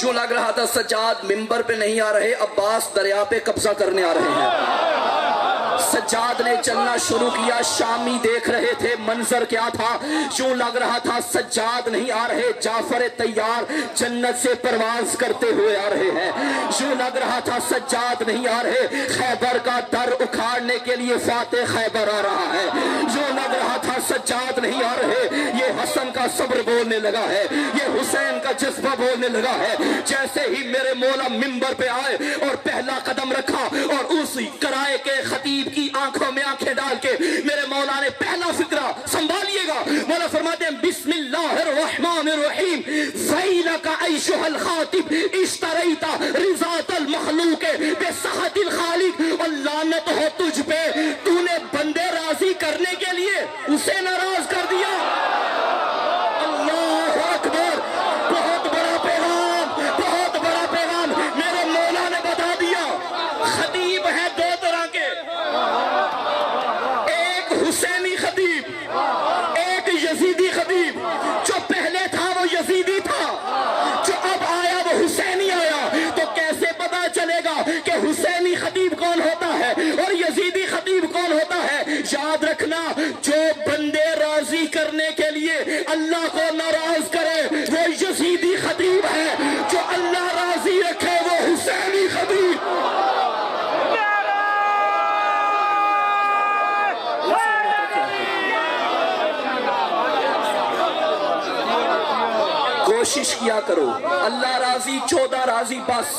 جو لگ رہا تھا سجاد ممبر پہ نہیں آ رہے، عباس دریا پہ قبضہ کرنے آ رہے ہیں۔ سجاد نے چلنا شروع کیا، شامی دیکھ رہے تھے منظر کیا تھا، جو لگ رہا تھا سجاد نہیں آ رہے، جعفر تیار جنت سے پرواز کرتے ہوئے آ رہے ہیں۔ جو لگ رہا تھا سجاد نہیں آ رہے، خیبر کا در اکھاڑنے کے لیے فاتح خیبر آ رہا ہے۔ جو لگ رہا تھا سجاد نہیں آ رہے، یہ حسن کا صبر بولنے لگا ہے، یہ حسین کا جذبہ بولنے لگا ہے۔ جیسے ہی میرے مولا ممبر پہ آئے اور پہلا قدم رکھا اور اس کرائے کے خطیب کی آنکھوں میں آنکھیں ڈال کے میرے مولا نے پہلا فقرہ سنبھالیے گا، مولا فرماتے ہیں بسم اللہ الرحمن الرحیم وَيْلَكَ أَيُّهَا الْخَاطِبُ اشْتَرَيْتَ رِضَاءَ الْمَخْلُوقِ بِسَخَطِ الْخَالِقِ، اور لعنت ہو تجھ پہ، تو نے بندے راضی کرنے کے لیے اسے ناراض کر دیا۔ اللہ اکبر، بہت بڑا پیغام، بہت بڑا پیغام میرے مولا نے بتا دیا۔ خطیب ہے دو طرح کے، ایک حسینی خطیب، ایک یزیدی خطیب۔ جو پہلے تھا وہ یزیدی تھا، جو اب آیا وہ حسینی آیا۔ تو کیسے پتا چلے گا کہ حسینی خطیب کون ہوتا ہے اور یزیدی خطیب کون ہوتا ہے؟ یاد رکھنا، جو بندے راضی کرنے کے لیے اللہ کو ناراض کرے وہ یزیدی خطیب ہے، جو اللہ راضی رکھے وہ حسینی خطیب۔ کوشش کیا کرو، اللہ راضی 14 راضی بس۔